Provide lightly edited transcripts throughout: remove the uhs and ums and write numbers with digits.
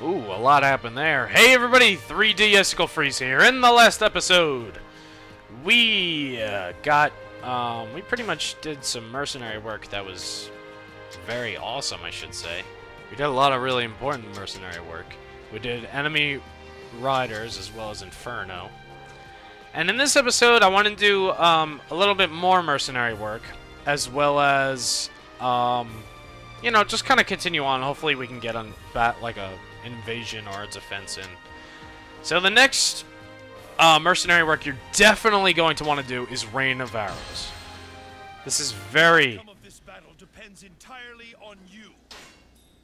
Ooh, a lot happened there. Hey everybody, 3D Icicle Freeze here. In the last episode, we we pretty much did some mercenary work that was very awesome, I should say. We did a lot of really important mercenary work. We did enemy riders as well as Inferno. And in this episode, I want to do a little bit more mercenary work, as well as, you know, just kind of continue on. Hopefully we can get on like a invasion or a defense in. So the next mercenary work you're definitely going to want to do is Rain of Arrows. This is very... The outcome of this battle depends entirely on you.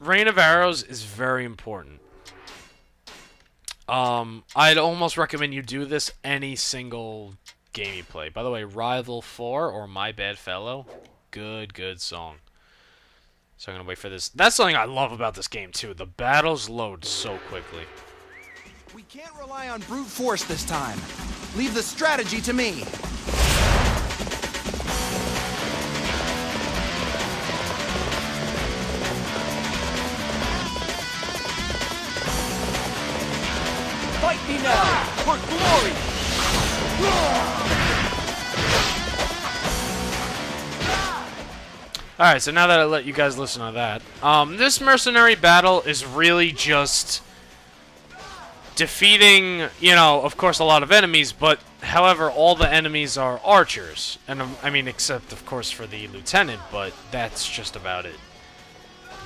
Rain of Arrows is very important. I'd almost recommend you do this any single game you play. By the way, Rival 4 or My Bad Fellow, good song. So I'm gonna wait for this. That's something I love about this game too. The battles load so quickly. We can't rely on brute force this time. Leave the strategy to me. Fight me now for glory. Alright, so now that I let you guys listen to that, this mercenary battle is really just defeating, you know, of course a lot of enemies, but however, all the enemies are archers. And I mean, except of course for the lieutenant, but that's just about it.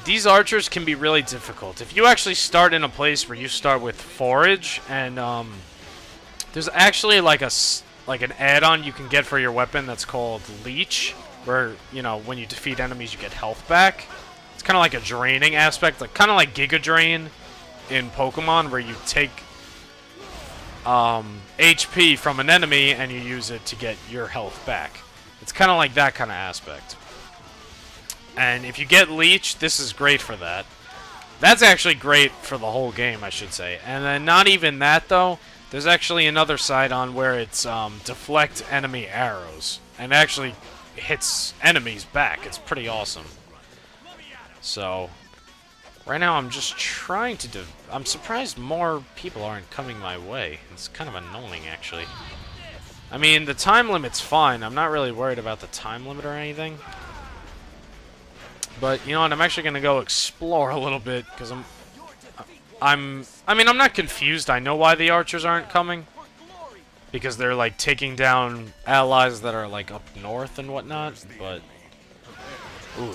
These archers can be really difficult. If you actually start in a place where you start with forage, and there's actually like an add-on you can get for your weapon that's called Leech, where, you know, when you defeat enemies you get health back. It's kind of like a draining aspect, like kind of like Giga Drain in Pokemon, where you take HP from an enemy and you use it to get your health back. It's kind of like that kind of aspect. And if you get Leech, this is great for that. That's actually great for the whole game, I should say. And then not even that, though. There's actually another side on where it's deflect enemy arrows. And actually hits enemies back. It's pretty awesome. So, right now I'm just trying to I'm surprised more people aren't coming my way. It's kind of annoying, actually. I mean, the time limit's fine. I'm not really worried about the time limit or anything. But, you know what, I'm actually going to go explore a little bit, because I mean, I'm not confused. I know why the archers aren't coming. Because they're, like, taking down allies that are, like, up north and whatnot, but... Ooh,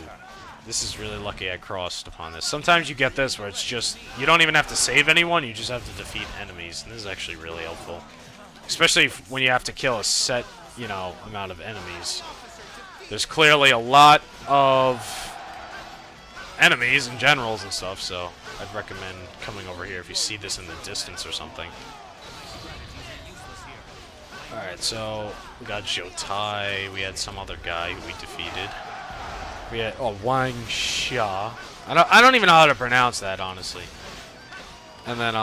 this is really lucky I crossed upon this. Sometimes you get this where it's just... You don't even have to save anyone, you just have to defeat enemies, and this is actually really helpful. Especially when you have to kill a set, you know, amount of enemies. There's clearly a lot of enemies and generals and stuff, so I'd recommend coming over here if you see this in the distance or something. Alright, so we got Jotai, we had some other guy who we defeated. We had Wang Xia. I don't even know how to pronounce that, honestly. And then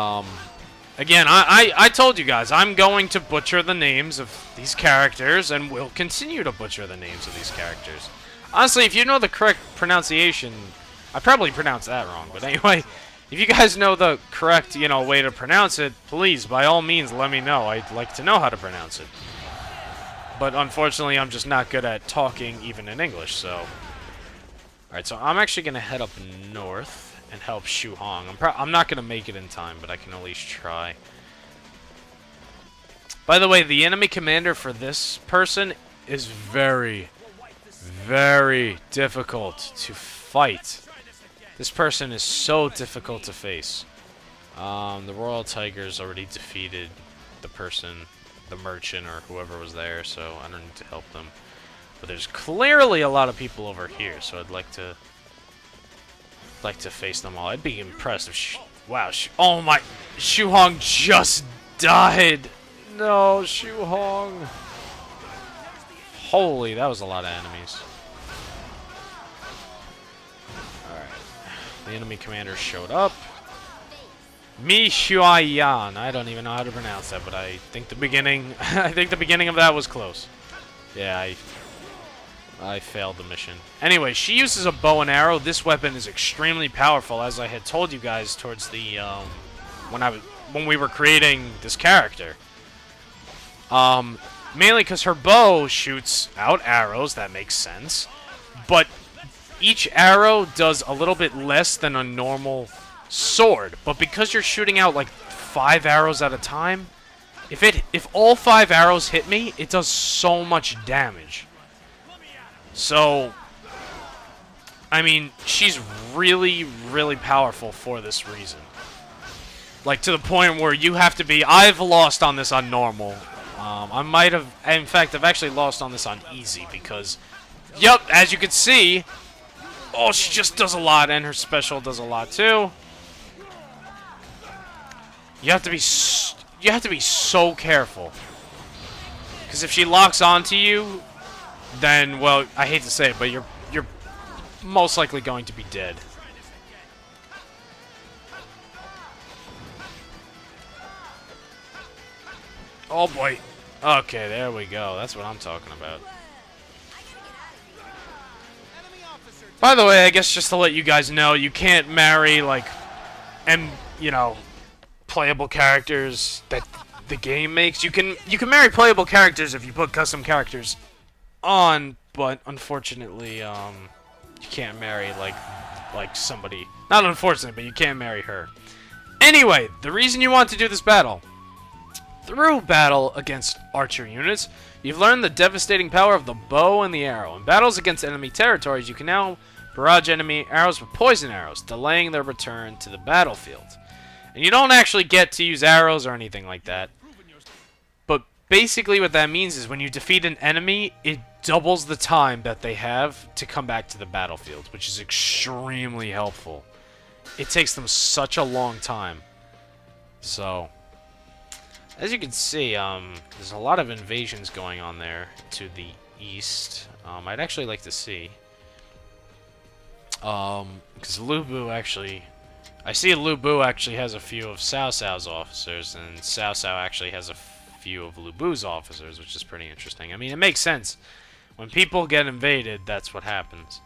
again, I told you guys I'm going to butcher the names of these characters, and will continue to butcher the names of these characters. Honestly, if you know the correct pronunciation, I probably pronounced that wrong, but anyway, if you guys know the correct, you know, way to pronounce it, please, by all means, let me know. I'd like to know how to pronounce it. But unfortunately, I'm just not good at talking even in English, so... Alright, so I'm actually going to head up north and help Shu Hong. I'm not going to make it in time, but I can at least try. By the way, the enemy commander for this person is very, very difficult to fight. This person is so difficult to face. The Royal Tigers already defeated the person, the merchant, or whoever was there, so I don't need to help them. But there's clearly a lot of people over here, so I'd like to face them all. I'd be impressed if wow, oh my, Shu Hong just died. No, Shu Hong. Holy, that was a lot of enemies. The enemy commander showed up. Mi Xuayan. I don't even know how to pronounce that, but I think the beginning of that was close. Yeah, I failed the mission. Anyway, she uses a bow and arrow. This weapon is extremely powerful, as I had told you guys towards the when we were creating this character. Mainly because her bow shoots out arrows. That makes sense. But each arrow does a little bit less than a normal sword. But because you're shooting out like 5 arrows at a time, if all 5 arrows hit me, it does so much damage. So, I mean, she's really, really powerful for this reason. Like, to the point where you have to be... I've lost on this on normal. I might have... In fact, I've actually lost on this on easy because... Yep, as you can see... Oh, she just does a lot, and her special does a lot, too. You have to be so careful. Because if she locks onto you... Then, well, I hate to say it, but you're most likely going to be dead. Oh boy. Okay, there we go. That's what I'm talking about. By the way, I guess just to let you guys know, you can't marry, like, you know, playable characters that the game makes. You can marry playable characters if you put custom characters on, but unfortunately, you can't marry like somebody. Not unfortunately, but you can't marry her. Anyway, the reason you want to do this battle. Through battle against archer units, you've learned the devastating power of the bow and the arrow. In battles against enemy territories, you can now barrage enemy arrows with poison arrows, delaying their return to the battlefield. And you don't actually get to use arrows or anything like that. But basically what that means is when you defeat an enemy, it doubles the time that they have to come back to the battlefield, which is extremely helpful. It takes them such a long time. So, as you can see, there's a lot of invasions going on there to the east. I'd actually like to see. Because Lu Bu actually... I see Lu Bu actually has a few of Cao Cao's officers, and Cao Cao actually has a few of Lu Bu's officers, which is pretty interesting. I mean, it makes sense. When people get invaded, that's what happens.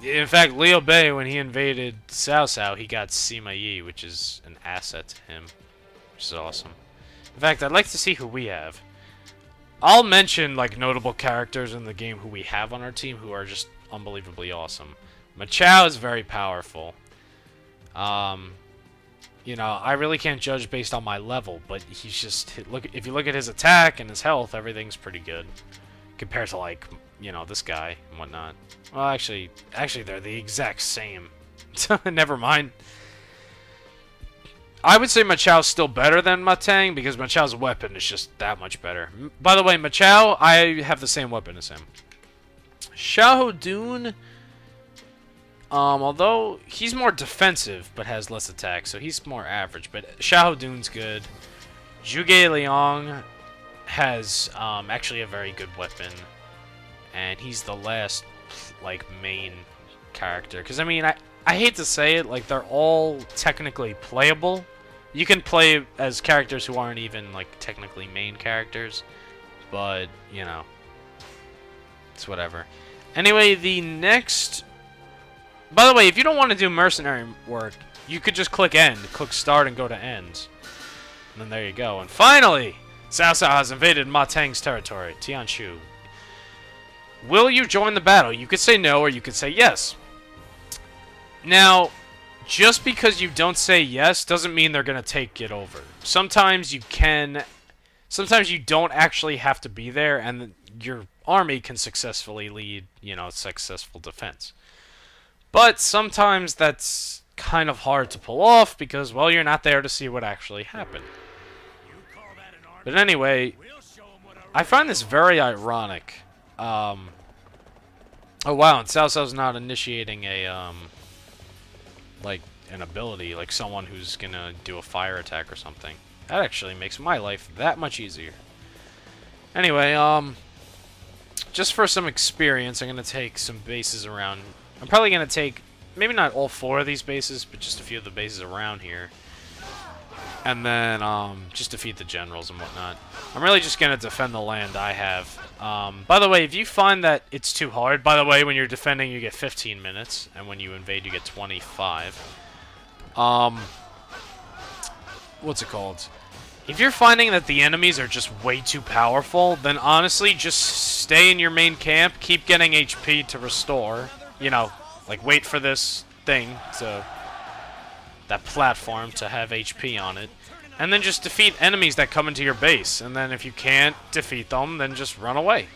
In fact, Liu Bei, when he invaded Cao Cao, he got Sima Yi, which is an asset to him, which is awesome. In fact, I'd like to see who we have. I'll mention, like, notable characters in the game who we have on our team who are just unbelievably awesome. Ma Chao is very powerful. You know, I really can't judge based on my level, but he's just... if you look at his attack and his health, everything's pretty good. Compared to, like, you know, this guy and whatnot. Well, actually, they're the exact same. Never mind. I would say Ma Chao's still better than Ma Tang, because Ma Chao's weapon is just that much better. By the way, Ma Chao, I have the same weapon as him. Xiahou Dun... although he's more defensive, but has less attack, so he's more average. But Xiahou Dun's good. Zhuge Liang has actually a very good weapon, and he's the last like main character. Because I mean, I hate to say it, like they're all technically playable. You can play as characters who aren't even like technically main characters, but you know, it's whatever. Anyway, the next. By the way, if you don't want to do mercenary work, you could just click end, click start, and go to end. And then there you go. And finally, Cao Cao has invaded Ma Tang's territory, Tianshu. Will you join the battle? You could say no, or you could say yes. Now, just because you don't say yes doesn't mean they're going to take it over. Sometimes you can... Sometimes you don't actually have to be there, and your army can successfully lead, you know, successful defense. But sometimes that's kind of hard to pull off because, well, you're not there to see what actually happened. But anyway, I find this very ironic. Oh wow, and Cao Cao's not initiating a, like, an ability, like someone who's gonna do a fire attack or something. That actually makes my life that much easier. Anyway, just for some experience, I'm gonna take some bases around. I'm probably going to take, maybe not all 4 of these bases, but just a few of the bases around here. And then just defeat the generals and whatnot. I'm really just going to defend the land I have. By the way, if you find that it's too hard, by the way, when you're defending you get 15 minutes, and when you invade you get 25. What's it called? If you're finding that the enemies are just way too powerful, then honestly just stay in your main camp, keep getting HP to restore. You know, like wait for this thing to... that platform to have HP on it. And then just defeat enemies that come into your base. And then if you can't defeat them, then just run away.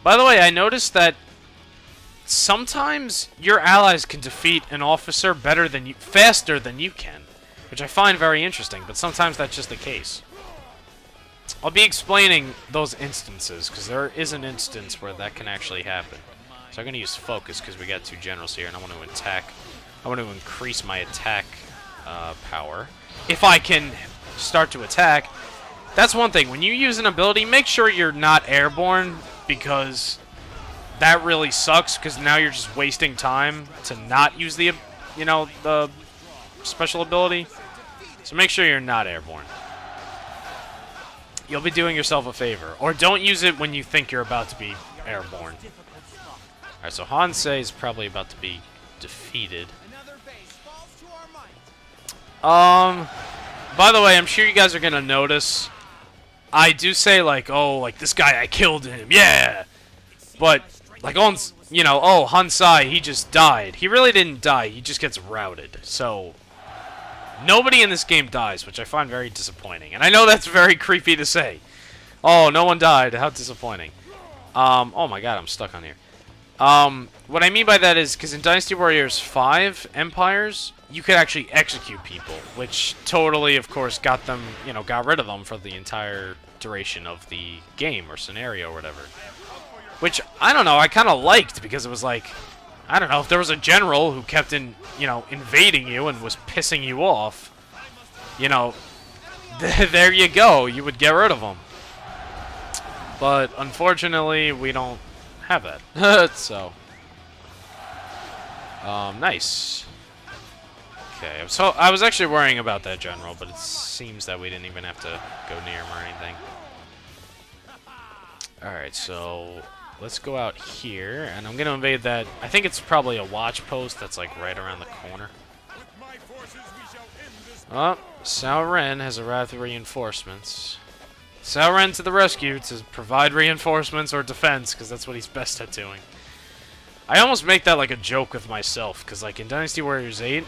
By the way, I noticed that sometimes your allies can defeat an officer better than you, faster than you can. Which I find very interesting, but sometimes that's just the case. I'll be explaining those instances, because there is an instance where that can actually happen. So I'm going to use focus, because we got 2 generals here, and I want to attack. I want to increase my attack power. If I can start to attack, that's one thing. When you use an ability, make sure you're not airborne, because that really sucks, because now you're just wasting time to not use the, you know, the special ability. So make sure you're not airborne. You'll be doing yourself a favor. Or don't use it when you think you're about to be airborne. Alright, so Hansei is probably about to be defeated. By the way, I'm sure you guys are gonna notice I do say like, oh, like this guy, I killed him, yeah. But like on, you know, oh, Hansei, he just died. He really didn't die. He just gets routed. So nobody in this game dies, which I find very disappointing. And I know that's very creepy to say. Oh, no one died. How disappointing. Oh my god, I'm stuck on here. What I mean by that is, because in Dynasty Warriors 5 Empires, you could actually execute people, which totally, of course, got them, you know, got rid of them for the entire duration of the game or scenario or whatever. Which, I don't know, I kind of liked, because it was like, I don't know, if there was a general who kept invading you and was pissing you off, you know, there you go, you would get rid of them. But, unfortunately, we don't have that. So, nice. Okay, so I was actually worrying about that general, but it seems that we didn't even have to go near him or anything. Alright, so let's go out here, and I'm going to invade that. I think it's probably a watch post that's like right around the corner. Oh, Cao Ren has arrived with reinforcements. Cao Ren to the rescue to provide reinforcements or defense, because that's what he's best at doing. I almost make that like a joke with myself, because like in Dynasty Warriors 8,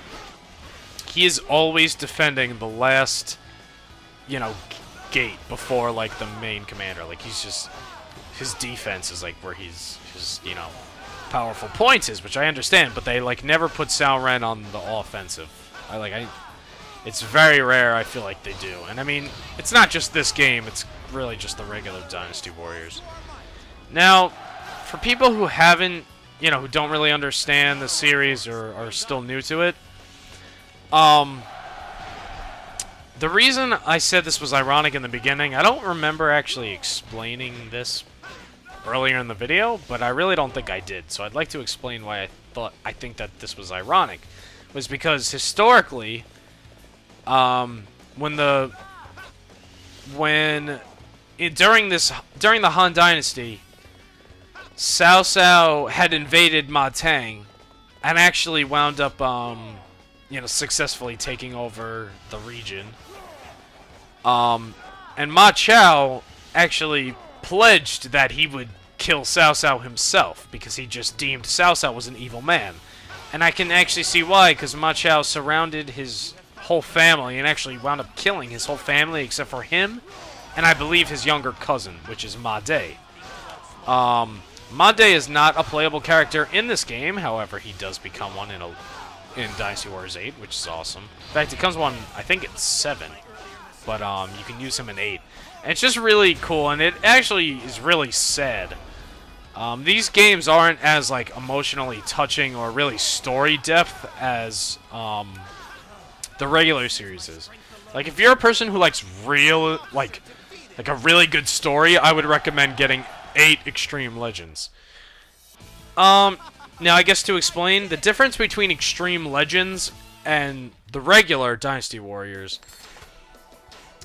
he is always defending the last, you know, gate before like the main commander. Like he's just, his defense is like where his, you know, powerful points is, which I understand, but they like never put Cao Ren on the offensive. It's very rare, I feel like they do. And I mean, it's not just this game, it's really just the regular Dynasty Warriors. Now, for people who haven't, you know, who don't really understand the series or are still new to it, the reason I said this was ironic in the beginning, I don't remember actually explaining this earlier in the video, but I really don't think I did. So I'd like to explain why I think that this was ironic. Was because historically, during the Han Dynasty, Cao Cao had invaded Ma Tang and actually wound up you know, successfully taking over the region. And Ma Chao actually pledged that he would kill Cao Cao himself because he just deemed Cao Cao was an evil man. And I can actually see why, because Ma Chao surrounded his whole family and actually wound up killing his whole family except for him and I believe his younger cousin, which is Ma Dai. Ma Dai is not a playable character in this game, however, he does become one in Dynasty Warriors 8, which is awesome. In fact, it comes one, I think it's 7, but you can use him in 8. And it's just really cool, and it actually is really sad. These games aren't as like emotionally touching or really story depth as the regular series is. Like, if you're a person who likes real, like a really good story, I would recommend getting 8 Extreme Legends. Now, I guess to explain, the difference between Extreme Legends and the regular Dynasty Warriors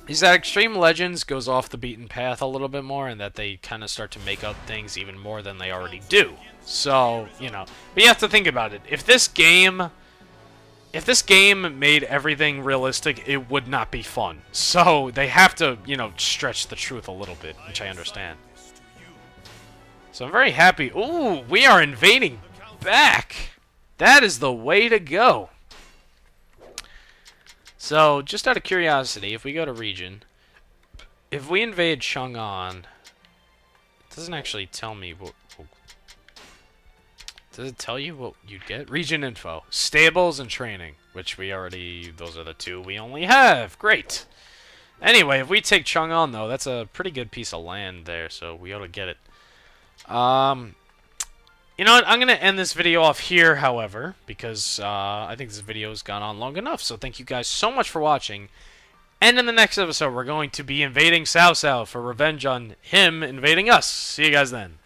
is that Extreme Legends goes off the beaten path a little bit more, and that they kind of start to make up things even more than they already do. So, you know, but you have to think about it. If this game made everything realistic, it would not be fun. So they have to, you know, stretch the truth a little bit, which I understand. So I'm very happy. Ooh, we are invading back. That is the way to go. So, just out of curiosity, if we go to region, if we invade Chang'an, it doesn't actually tell me what... Does it tell you what you'd get? Region info. Stables and training, which we already... Those are the two we only have. Great. Anyway, if we take Chang'an, though, that's a pretty good piece of land there, so we ought to get it. You know what? I'm going to end this video off here, however, because I think this video has gone on long enough. So thank you guys so much for watching. And in the next episode, we're going to be invading Cao Cao for revenge on him invading us. See you guys then.